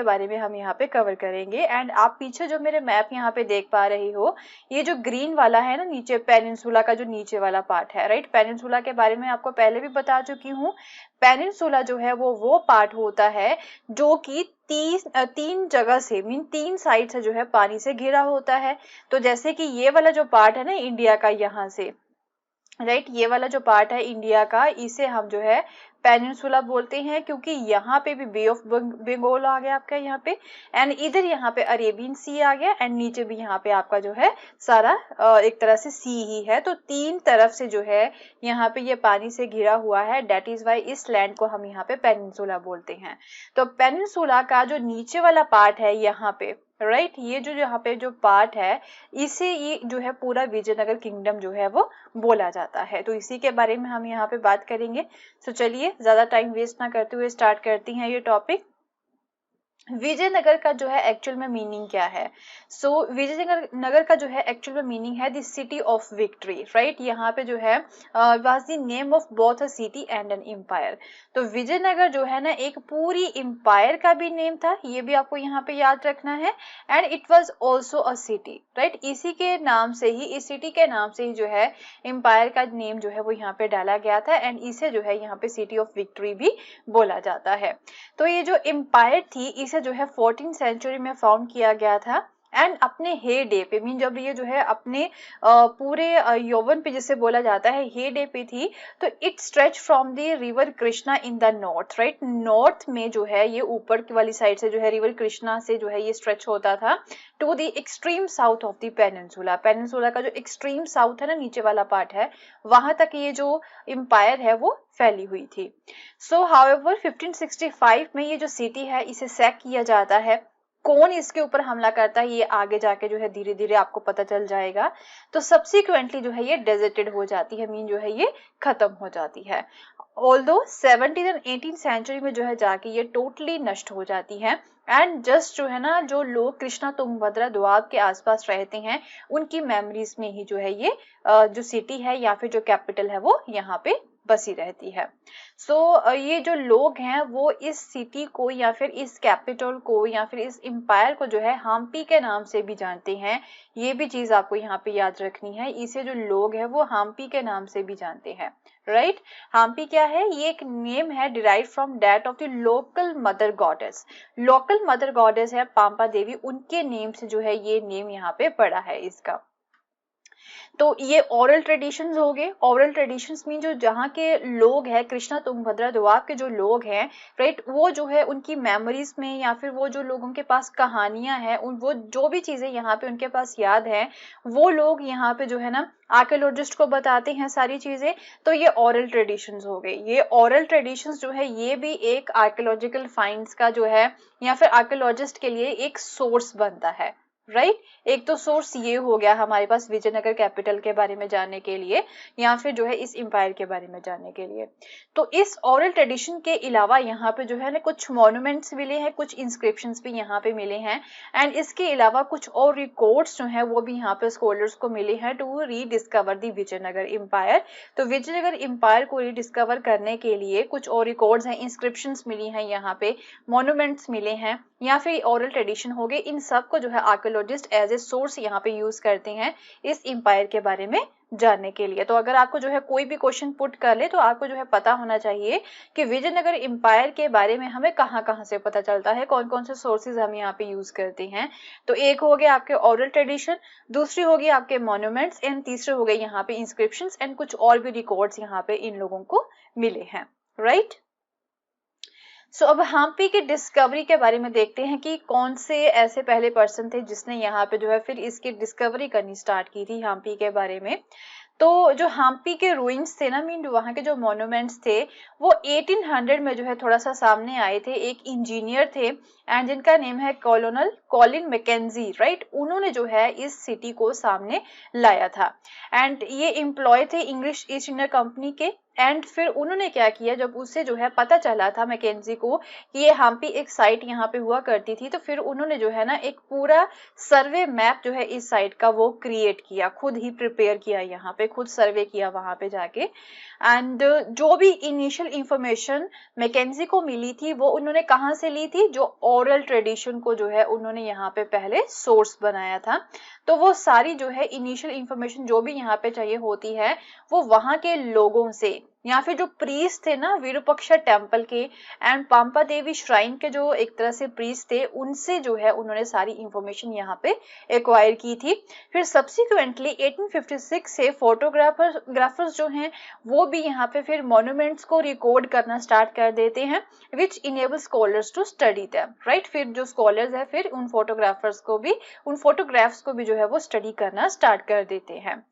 के बारे में हम यहाँ पे कवर करेंगे। एंड आप पीछे जो मेरे मैप यहाँ पे देख पा रही हो, ये जो ग्रीन वाला है ना नीचे, पेनिनसुला का जो नीचे वाला पार्ट है, राइट। पेनिनसुला के बारे में आपको पहले भी बता चुकी हूँ। पेनिनसुला जो है वो पार्ट होता है जो कि तीन जगह से मीन 3 साइड से जो है पानी से घिरा होता है। तो जैसे कि ये वाला जो पार्ट है ना इंडिया का, यहाँ से राइट, ये वाला जो पार्ट है इंडिया का, इसे हम जो है पेनिनसुला बोलते हैं, क्योंकि यहाँ पे भी बे ऑफ बंगाल आ गया आपका यहाँ पे, एंड इधर यहाँ पे अरेबियन सी आ गया, एंड नीचे भी यहाँ पे आपका जो है सारा एक तरह से सी ही है। तो 3 तरफ से जो है यहाँ पे ये पानी से घिरा हुआ है, डेट इज वाई इस लैंड को हम यहाँ पे पेनिनसुला बोलते हैं। तो पेनिनसुला का जो नीचे वाला पार्ट है यहाँ पे, राइट, ये जो यहाँ पे जो पार्ट है, इसे ये जो है पूरा विजयनगर किंगडम जो है वो बोला जाता है। तो इसी के बारे में हम यहाँ पे बात करेंगे। तो चलिए ज्यादा टाइम वेस्ट ना करते हुए स्टार्ट करती हैं ये टॉपिक। विजयनगर का जो है एक्चुअल में मीनिंग क्या है? सो विजयनगर का जो है एक्चुअल में मीनिंग है the city of victory, right. यहाँ पे जो है was the name of both a city and an empire. तो विजयनगर जो है ना एक पूरी एम्पायर का भी नेम था, ये भी आपको यहाँ पे याद रखना है। And it was also a city, right. इसी के नाम से ही, इस सिटी के नाम से ही जो है एम्पायर का नेम जो है वो यहाँ पे डाला गया था, एंड इसे जो है यहाँ पे सिटी ऑफ विक्ट्री भी बोला जाता है। तो ये जो एम्पायर थी, इसे जो है 14th सेंचुरी में फाउंड किया गया था। एंड अपने हे डे पे, मीन जब ये जो है अपने पूरे यौवन पे जिसे बोला जाता है, हे डे पे थी, तो it stretch from the river Krishna in the north, right. North में जो है ये ऊपर की वाली साइड से जो है रिवर कृष्णा से जो है ये स्ट्रेच होता था to the extreme south of the peninsula. Peninsula का जो एक्सट्रीम साउथ है ना, नीचे वाला पार्ट है, वहां तक ये जो एम्पायर है वो फैली हुई थी। सो हाउएवर 1565 में ये जो सिटी है इसे सैक किया जाता है। कौन इसके ऊपर हमला करता है ये आगे जाके जो है धीरे धीरे आपको पता चल जाएगा। तो सब्सिक्वेंटली जो है ये डेजर्टेड हो जाती है, मीन जो है ये खत्म हो जाती है। Although 17th and 18th century में जो है जाके ये टोटली नष्ट हो जाती है। एंड जस्ट जो है ना, जो लोग कृष्णा तुंगभद्रा दोआब के आसपास रहते हैं, उनकी मेमोरीज में ही जो है ये जो सिटी है या फिर जो कैपिटल है वो यहाँ पे बसी रहती है। सो ये जो लोग हैं वो इस सिटी को या फिर इस कैपिटल को या फिर इस एम्पायर को जो है हम्पी के नाम से भी जानते हैं। ये भी चीज आपको यहाँ पे याद रखनी है, इसे जो लोग हैं वो हम्पी के नाम से भी जानते हैं, राइट। हम्पी क्या है? ये एक नेम है derive from that of the local mother goddess. Local mother goddess है पांपा देवी, उनके नेम से जो है ये नेम यहाँ पे पड़ा है इसका। तो ये ओरल ट्रेडिशंस हो गए। ओरल ट्रेडिशंस मीन जो जहाँ के लोग हैं, कृष्णा तुंगभद्रा दोआब के जो लोग हैं, राइट, वो जो है उनकी मेमोरीज में या फिर वो जो लोगों के पास कहानियां हैं, वो जो भी चीजें यहाँ पे उनके पास याद है, वो लोग यहाँ पे जो है ना आर्कियोलॉजिस्ट को बताते हैं सारी चीजें। तो ये ओरल ट्रेडिशंस हो गए। ये ओरल ट्रेडिशंस जो है ये भी एक आर्कियोलॉजिकल फाइंड्स का जो है या फिर आर्कियोलॉजिस्ट के लिए एक सोर्स बनता है, राइट। एक तो सोर्स ये हो गया हमारे पास विजयनगर कैपिटल के बारे में जानने के लिए या फिर जो है इस एम्पायर के बारे में जानने के लिए। तो इस ओरल ट्रेडिशन के अलावा यहाँ पे जो है ना कुछ मॉन्यूमेंट्स मिले हैं, कुछ इंस्क्रिप्शंस भी यहाँ पे मिले हैं, एंड इसके अलावा कुछ और रिकॉर्ड्स जो है वो भी यहाँ पे स्कॉलर्स को मिले हैं to rediscover the Vijayanagar empire. तो विजयनगर एम्पायर को रीडिस्कवर करने के लिए कुछ और रिकॉर्ड्स हैं, इंस्क्रिप्शंस मिली हैं, यहाँ पे मॉन्यूमेंट्स मिले हैं या फिर ओरल ट्रेडिशन हो गए। इन सब को जो है आर्कियोलॉजिस्ट एज ए सोर्स यहाँ पे यूज करते हैं इस एम्पायर के बारे में जानने के लिए। तो अगर आपको जो है कोई भी क्वेश्चन पुट कर ले तो आपको जो है पता होना चाहिए कि विजयनगर एम्पायर के बारे में हमें कहाँ से पता चलता है, कौन कौन से सोर्सेज हम यहाँ पे यूज करते हैं। तो एक हो गया आपके ओरल ट्रेडिशन, दूसरी होगी आपके मॉन्यूमेंट्स, एंड तीसरे हो गए यहाँ पे इंस्क्रिप्शंस, एंड कुछ और भी रिकॉर्ड्स यहाँ पे इन लोगों को मिले हैं, राइट। सो अब हम्पी की डिस्कवरी के बारे में देखते हैं कि कौन से ऐसे पहले पर्सन थे जिसने यहाँ पे जो है फिर इसकी डिस्कवरी करनी स्टार्ट की थी हम्पी के बारे में। तो जो हम्पी के रूइंस थे ना, मीन वहाँ के जो मॉन्यूमेंट्स थे, वो 1800 में जो है थोड़ा सा सामने आए थे। एक इंजीनियर थे एंड जिनका नेम है कॉलिन मैकेंजी, राइट। उन्होंने जो है इस सिटी को सामने लाया था एंड ये एम्प्लॉय थे इंग्लिश ईस्ट इंडिया कंपनी के। एंड फिर उन्होंने क्या किया, जब उससे जो है पता चला था मैकेंजी को कि ये हम्पी एक साइट यहाँ पे हुआ करती थी, तो फिर उन्होंने जो है ना एक पूरा सर्वे मैप जो है इस साइट का वो क्रिएट किया, खुद ही प्रिपेयर किया, यहाँ पे खुद सर्वे किया वहां पे जाके। एंड जो भी इनिशियल इंफॉर्मेशन मैकेंजी को मिली थी वो उन्होंने कहाँ से ली थी, जो ओरल ट्रेडिशन को जो है उन्होंने यहाँ पे पहले सोर्स बनाया था। तो वो सारी जो है इनिशियल इंफॉर्मेशन जो भी यहाँ पे चाहिए होती है वो वहां के लोगों से, या फिर जो प्रीस्ट थे ना विरूपाक्षा टेम्पल के एंड पांपा देवी श्राइन के जो एक तरह से प्रीस्ट थे, उनसे जो है उन्होंने सारी इंफॉर्मेशन यहाँ पे एक्वायर की थी। फिर सब्सिक्वेंटली 1856 से फोटोग्राफर्स जो हैं वो भी यहाँ पे फिर मॉन्यूमेंट्स को रिकॉर्ड करना स्टार्ट कर देते हैं, which enable scholars to study them, right. फिर जो स्कॉलर्स है फिर उन फोटोग्राफर्स को भी, उन फोटोग्राफ्स को भी जो है वो स्टडी करना स्टार्ट कर देते हैं।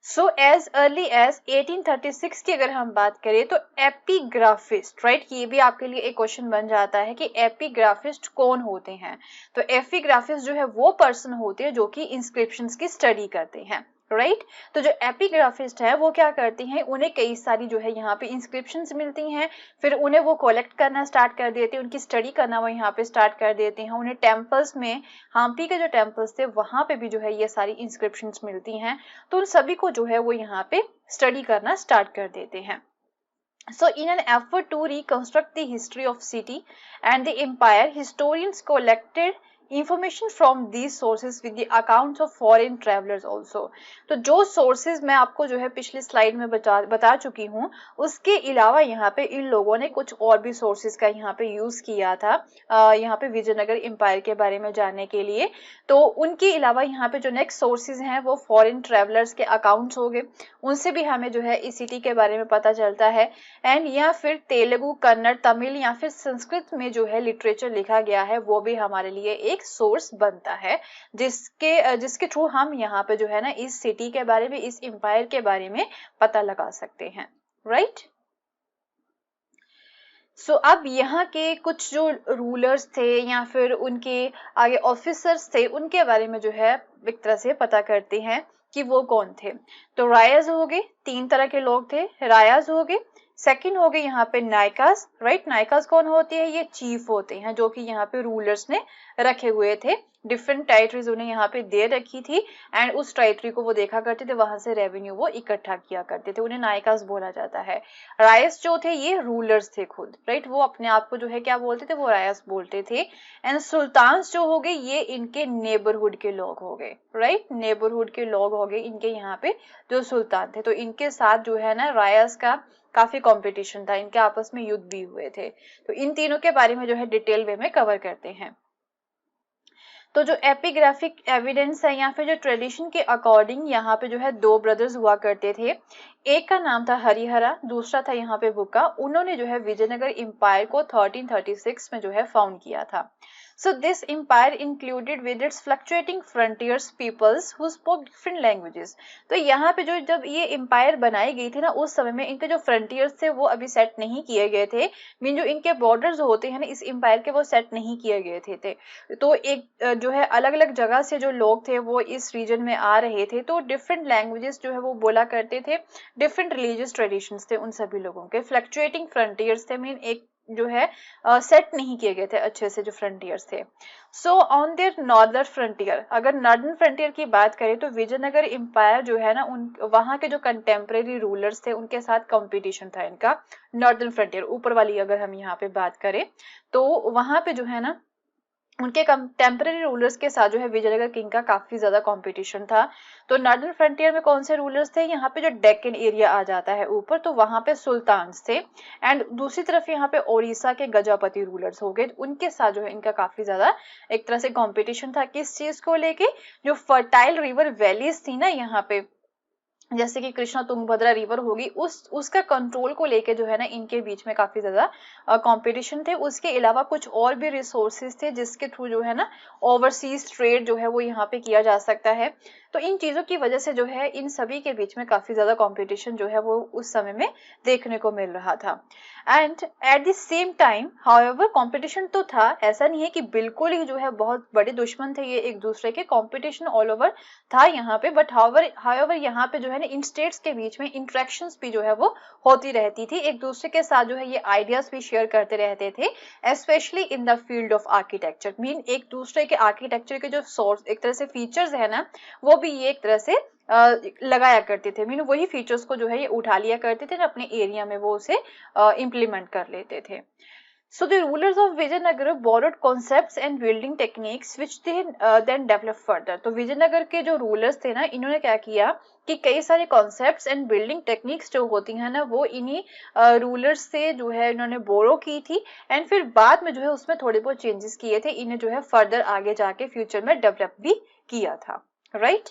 सो एज अर्ली एज 1836 की अगर हम बात करें तो एपिग्राफिस्ट, राइट, ये भी आपके लिए एक क्वेश्चन बन जाता है कि एपिग्राफिस्ट कौन होते हैं। तो एपिग्राफिस्ट जो है वो पर्सन होते हैं जो कि इंस्क्रिप्शंस की स्टडी करते हैं, राइट। तो जो एपिग्राफिस्ट है वो क्या करते हैं, उन्हें कई सारी जो है यहाँ पे इंस्क्रिप्शंस मिलती हैं, फिर उन्हें वो कलेक्ट करना स्टार्ट कर देते हैं, उनकी स्टडी करना वो यहाँ पे स्टार्ट कर देते हैं। उन्हें टेम्पल्स में, हम्पी के जो टेम्पल्स थे वहां पे भी जो है ये सारी इंस्क्रिप्शंस मिलती हैं, तो उन सभी को जो है वो यहाँ पे स्टडी करना स्टार्ट कर देते हैं। So in an effort to reconstruct the history of city and the empire, historians collected information from these sources with the accounts of foreign travelers also। तो जो sources मैं आपको जो है पिछली स्लाइड में बता चुकी हूँ, उसके अलावा यहाँ पे इन लोगों ने कुछ और भी sources का यहाँ पे यूज किया था यहाँ पे विजयनगर एम्पायर के बारे में जानने के लिए। तो उनके अलावा यहाँ पे जो नेक्स्ट सोर्सेज हैं वो फॉरेन ट्रेवलर्स के अकाउंट्स हो गए, उनसे भी हमें जो है इस सिटी के बारे में पता चलता है। एंड या फिर तेलुगु, कन्नड़, तमिल या फिर संस्कृत में जो है लिटरेचर लिखा गया है वो भी हमारे लिए एक सोर्स बनता है, जिसके थ्रू हम यहाँ पे जो है ना इस सिटी के बारे में, इस एम्पायर के बारे में पता लगा सकते हैं, राइट। सो अब यहाँ के कुछ जो रूलर्स थे या फिर उनके आगे ऑफिसर्स थे उनके बारे में जो है एक तरह से पता करते हैं कि वो कौन थे। तो रायाज हो गए, 3 तरह के लोग थे, रायाज हो गए, सेकंड हो गए यहाँ पे नायकास, राइट। नायकास कौन होते हैं, ये चीफ होते हैं जो कि यहाँ पे रूलर्स ने रखे हुए थे, डिफरेंट टेरिटरीज उन्हें यहाँ पे दे रखी थी एंड उस टेरिटरी को वो देखा करते थे, वहां से रेवेन्यू वो इकट्ठा किया करते थे, उन्हें नायकास बोला जाता है। रायस जो थे ये रूलर्स थे खुद, राइट, वो अपने आप को जो है क्या बोलते थे, वो रायस बोलते थे। एंड सुल्तान जो हो गए ये इनके नेबरहुड के लोग हो गए, राइट, नेबरहुड के लोग हो गए इनके यहाँ पे जो सुल्तान थे। तो इनके साथ जो है ना रायस का काफी कंपटीशन था, इनके आपस में युद्ध भी हुए थे। तो इन तीनों के बारे में जो है डिटेल वे में कवर करते हैं। तो जो एपिग्राफिक एविडेंस है या फिर जो ट्रेडिशन के अकॉर्डिंग यहाँ पे जो है 2 ब्रदर्स हुआ करते थे, एक का नाम था हरिहरा, दूसरा था यहाँ पे बुक्का। उन्होंने जो है विजयनगर एम्पायर को 1336 में जो है फाउंड किया था। So this empire included with its fluctuating frontiers peoples who spoke different languages। तो यहाँ पे जो जब ये एम्पायर बनाई गई थी ना उस समय में इनके जो फ्रंटियर्स थे वो अभी सेट नहीं किए गए थे, मीन जो इनके बॉर्डर्स होते हैं ना इस एम्पायर के वो सेट नहीं किए गए थे। तो एक जो है अलग अलग जगह से जो लोग थे वो इस रीजन में आ रहे थे, तो डिफरेंट लैंग्वेजेस जो है वो बोला करते थे, डिफरेंट रिलीजियस ट्रेडिशंस थे उन सभी लोगों के। फ्लक्चुएटिंग फ्रंटियर्स थे, मीन एक जो है सेट नहीं किए गए थे अच्छे से जो फ्रंटियर्स थे। So on their northern frontier, अगर नॉर्दर्न फ्रंटियर की बात करें तो विजयनगर एम्पायर जो है ना उन वहां के जो कंटेम्प्रेरी रूलर्स थे उनके साथ कंपटीशन था इनका। नॉर्दर्न फ्रंटियर ऊपर वाली अगर हम यहाँ पे बात करें तो वहां पे जो है ना उनके टेम्पररी रूलर्स के साथ जो है विजयनगर किंग का काफी ज्यादा कंपटीशन था। तो नॉर्दर्न फ्रंटियर में कौन से रूलर्स थे, यहाँ पे जो डेक्कन एरिया आ जाता है ऊपर, तो वहां पे सुल्तान्स थे। एंड दूसरी तरफ यहाँ पे ओडिशा के गजापति रूलर्स हो गए, उनके साथ जो है इनका काफी ज्यादा एक तरह से कंपटीशन था। किस चीज को लेके, जो फर्टाइल रिवर वैलीज थी ना यहाँ पे, जैसे कि कृष्णा तुंगभद्रा रिवर होगी, उसका कंट्रोल को लेके जो है ना इनके बीच में काफी ज्यादा कंपटीशन थे। उसके अलावा कुछ और भी रिसोर्सेज थे जिसके थ्रू जो है ना ओवरसीज ट्रेड जो है वो यहाँ पे किया जा सकता है। तो इन चीजों की वजह से जो है इन सभी के बीच में काफी ज्यादा कंपटीशन जो है वो उस समय में देखने को मिल रहा था। And at the same time however competition तो था, ऐसा नहीं है कि बिल्कुल ही जो है बहुत बड़े दुश्मन थे ये एक दूसरे के, कंपटीशन ऑल ओवर था यहाँ पे। बट हाउएवर यहाँ पे जो है ना इन स्टेट्स के बीच में इंटरेक्शंस भी जो है वो होती रहती थी, एक दूसरे के साथ जो है ये आइडियाज भी शेयर करते रहते थे, specially in the field of architecture. Mean एक दूसरे के आर्किटेक्चर के जो सोर्स एक तरह से फीचर्स है ना वो भी ये एक तरह से लगाया करते थे, मीन वही फीचर्स को जो है ये उठा लिया करते थे ना अपने एरिया में, वो उसे इम्प्लीमेंट कर लेते थे। So the rulers of Vijayanagar borrowed concepts and building techniques which they then developed further. तो विजयनगर के जो रूलर्स थे ना, इन्होंने क्या किया कि कई सारे कॉन्सेप्ट्स एंड बिल्डिंग टेक्निक्स जो होती हैं ना, वो इन्हीं रूलर्स से जो है इन्होंने बोरो की थी एंड फिर बाद में जो है उसमें थोड़े बहुत चेंजेस किए थे, इन्हें जो है फर्दर आगे जाके फ्यूचर में डेवलप भी किया था, right.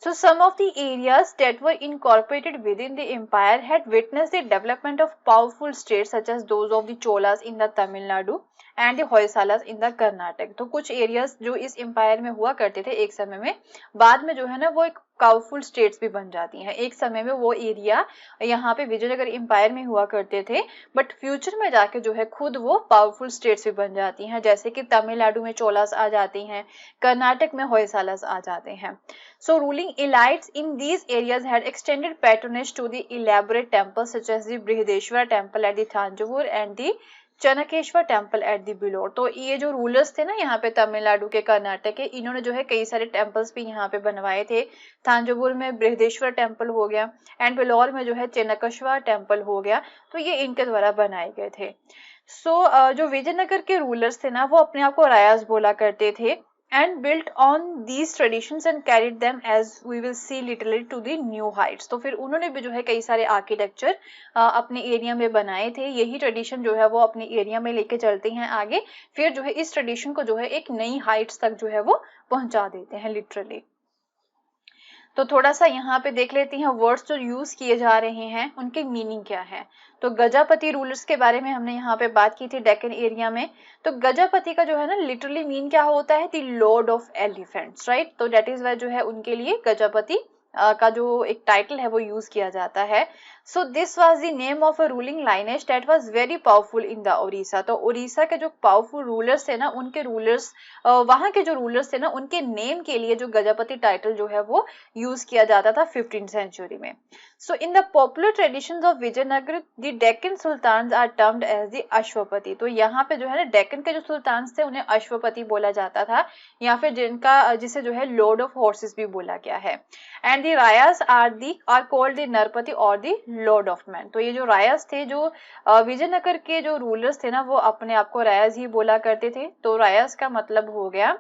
So some of the areas that were incorporated within the empire had witnessed the development of powerful states such as those of the Cholas in the Tamil Nadu and the Hoysalas in the Karnataka. तो कुछ areas जो इस empire में हुआ करते थे एक समय में, बाद में जो है ना वो एक पावरफुल स्टेट्स भी बन जाती हैं। एक समय में वो एरिया यहाँ पे विजयनगर एम्पायर में हुआ करते थे, बट फ्यूचर में जाके जो है खुद वो पावरफुल स्टेट्स भी बन जाती हैं, जैसे कि तमिलनाडु में चोलास आ जाती हैं, कर्नाटक में होयसालास आ जाते हैं। So ruling elites in these areas had extended patronage to the elaborate temples such as the Brihadeshwara temple at the Thanjavur and the Chennakeshava temple at the Belur. तो ये जो रूलर्स थे ना यहाँ पे तमिलनाडु के, कर्नाटक के, इन्होंने जो है कई सारे टेम्पल्स भी यहाँ पे बनवाए थे। थांजावुर में बृहदेश्वर टेम्पल हो गया एंड बिलोर में जो है चनकेश्वर टेम्पल हो गया, तो ये इनके द्वारा बनाए गए थे। जो विजयनगर के रूलर्स थे ना, वो अपने आप को रायास बोला करते थे and built on these traditions and carried them, as we will see literally, to the new heights। तो फिर उन्होंने भी जो है कई सारे आर्किटेक्चर अपने एरिया में बनाए थे, यही ट्रेडिशन जो है वो अपने एरिया में लेके चलते हैं आगे, फिर जो है इस ट्रेडिशन को जो है एक नई हाइट्स तक जो है वो पहुंचा देते हैं लिटरली। तो थोड़ा सा यहाँ पे देख लेते हैं वर्ड्स जो यूज किए जा रहे हैं उनके मीनिंग क्या है। तो गजापति रूलर्स के बारे में हमने यहाँ पे बात की थी डेक्कन एरिया में। तो गजापति का जो है ना लिटरली मीन क्या होता है, the Lord of elephants, right. तो दैट इज वाई जो है उनके लिए गजापति का जो एक टाइटल है वो यूज किया जाता है। So this was the name of a ruling lineage that was very powerful in the Orissa. तो उड़ीसा के जो पावरफुल रूलर्स थे ना, उनके रूलर्स वहां के जो रूलर्स थे ना, उनके नेम के लिए जो गजापति टाइटल जो है वो यूज किया जाता था 15th सेंचुरी में। So in the popular traditions of Vijayanagara the Deccan sultans are termed as the Ashvapati. तो यहाँ पे जो है ना डेक्कन के जो सुल्तान्स थे उन्हें अश्वपति बोला जाता था, या फिर जिसे जो है लॉर्ड ऑफ हॉर्सेस भी बोला गया है। And the Rayas are called the Narapati और द लॉर्ड ऑफ मैन। तो ये जो रायास थे, जो विजयनगर के जो रूलर्स थे ना, वो अपने आप को रायास ही बोला करते थे। तो रायास का मतलब हो गया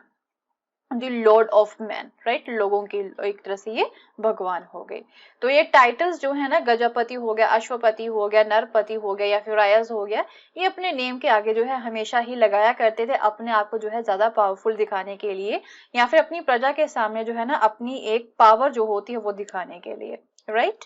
the Lord of man, right, लोगों की एक तरह से ये भगवान हो गए। तो ये टाइटल्स जो है ना, गजापति हो गया, अश्वपति हो गया, नरपति हो गया या फिर रायास हो गया, ये अपने नेम के आगे जो है हमेशा ही लगाया करते थे, अपने आप को जो है ज्यादा पावरफुल दिखाने के लिए, या फिर अपनी प्रजा के सामने जो है ना अपनी एक पावर जो होती है वो दिखाने के लिए, राइट।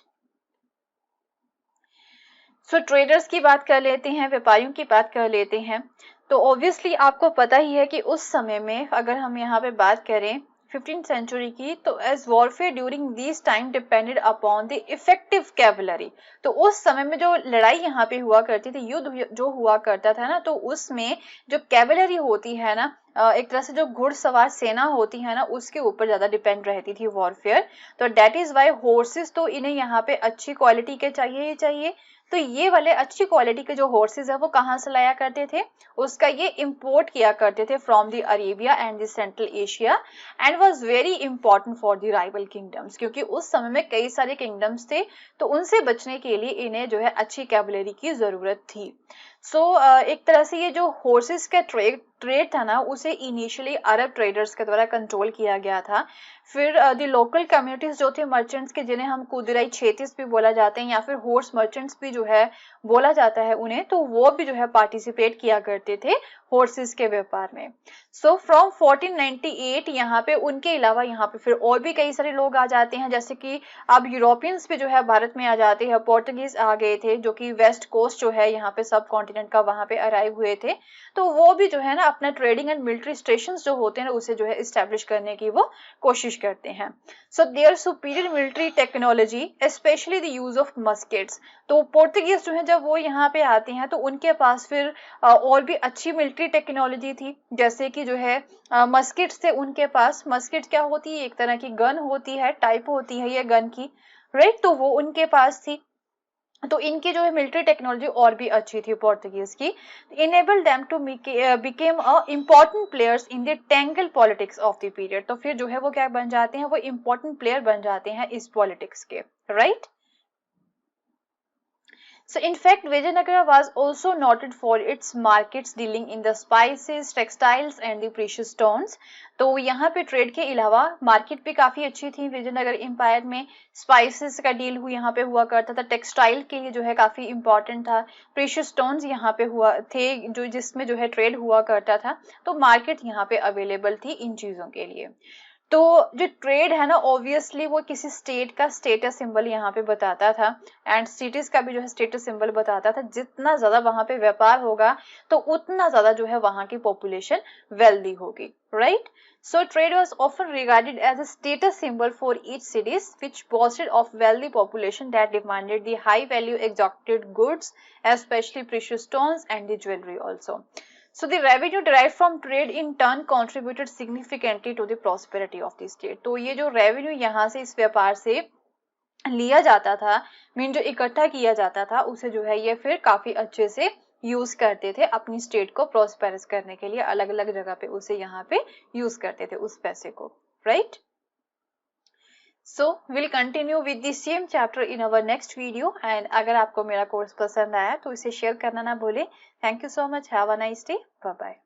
सो ट्रेडर्स की बात कर लेते हैं, व्यापारियों की बात कर लेते हैं। तो ऑब्वियसली आपको पता ही है कि उस समय में अगर हम यहाँ पे बात करें 15th सेंचुरी की, तो as warfare during this time depended upon the effective cavalry. तो उस समय में जो लड़ाई यहाँ पे हुआ करती थी, युद्ध जो हुआ करता था ना, तो उसमें जो कैवलरी होती है ना, एक तरह से जो घुड़सवार सेना होती है ना, उसके ऊपर ज्यादा डिपेंड रहती थी वॉरफेयर। तो डेट इज वाई हॉर्सेस तो इन्हें यहाँ पे अच्छी क्वालिटी के चाहिए ही चाहिए। तो ये वाले अच्छी क्वालिटी के जो हॉर्सेस है वो कहाँ से लाया करते थे, उसका ये इंपोर्ट किया करते थे from the Arabia and the central Asia, and was very important for the rival kingdoms, क्योंकि उस समय में कई सारे किंगडम्स थे, तो उनसे बचने के लिए इन्हें जो है अच्छी कैवलरी की जरूरत थी। एक तरह से ये जो हॉर्सेस का ट्रेड था ना, उसे इनिशियली अरब ट्रेडर्स के द्वारा कंट्रोल किया गया था। फिर द लोकल कम्युनिटीज जो थे मर्चेंट्स के, जिन्हें हम कुदिराई छेतीस भी बोला जाते हैं या फिर हॉर्स मर्चेंट्स भी जो है बोला जाता है उन्हें, तो वो भी जो है पार्टिसिपेट किया करते थे हॉर्सेस के व्यापार में। फ्रॉम 1498 यहाँ पे उनके अलावा यहाँ पे फिर और भी कई सारे लोग आ जाते हैं, जैसे कि अब यूरोपियंस भी जो है भारत में आ जाते हैं, पोर्टुगीज आ गए थे जो कि वेस्ट कोस्ट जो है यहाँ पे सब कॉन्टिनेंट का वहां पे अराइव हुए थे। तो वो भी जो है ना अपना ट्रेडिंग एंड मिलिट्री स्टेशन जो होते हैं उसे जो है इस्टेब्लिश करने की वो कोशिश करते हैं। So their superior military technology specially the use of muskets. तो पोर्टुगीज जो है जब वो यहाँ पे आते हैं तो उनके पास फिर और भी अच्छी मिलिट्री टेक्नोलॉजी थी, जैसे कि जो है मस्केट्स थे उनके पास। मस्केट क्या होती है, एक तरह की गन होती है, टाइप होती है ये गन की, राइट, तो वो उनके पास थी। तो इनकी जो है मिलिट्री टेक्नोलॉजी और भी अच्छी थी पोर्टुगीज की। Enable them to became a important players in the tangle politics of the period. तो फिर जो है वो क्या बन जाते हैं, वो इम्पोर्टेंट प्लेयर बन जाते हैं इस पॉलिटिक्स के, right. So in fact, Vijayanagara was also noted for its markets dealing in the spices, textiles and the precious stones. तो यहाँ पे ट्रेड के अलावा मार्केट भी काफी अच्छी थी विजयनगर एम्पायर में। स्पाइसेस का डील यहाँ पे हुआ करता था, टेक्सटाइल के लिए जो है काफी इंपॉर्टेंट था, प्रीशियस स्टोन्स यहाँ पे हुआ थे जो जिसमें जो है ट्रेड हुआ करता था। तो मार्केट यहाँ पे अवेलेबल थी इन चीजों के लिए। तो जो ट्रेड है ना ऑब्वियसली वो किसी स्टेट का स्टेटस सिंबल यहाँ पे बताता था, एंड सिटीज का भी जो है स्टेटस सिंबल बताता था। जितना ज्यादा वहां पे व्यापार होगा तो उतना ज्यादा जो है वहां की पॉपुलेशन वेल्दी होगी, right. So trade was often regarded as a status symbol for each cities, which boasted of wealthy population that demanded the high value exotic goods, especially precious stones and the jewelry also. So the revenue derived from trade in turn contributed significantly to the prosperity of the state. तो ये जो revenue यहाँ से इस व्यापार से लिया जाता था, मीन जो इकट्ठा किया जाता था, उसे जो है ये फिर काफी अच्छे से यूज करते थे अपनी स्टेट को प्रॉस्पेरस करने के लिए। अलग अलग जगह पे उसे यहाँ पे यूज करते थे उस पैसे को, right. So will continue with the same chapter in our next video. And अगर आपको मेरा कोर्स पसंद आया तो इसे शेयर करना ना भूले। Thank you so much, have a nice day, bye bye.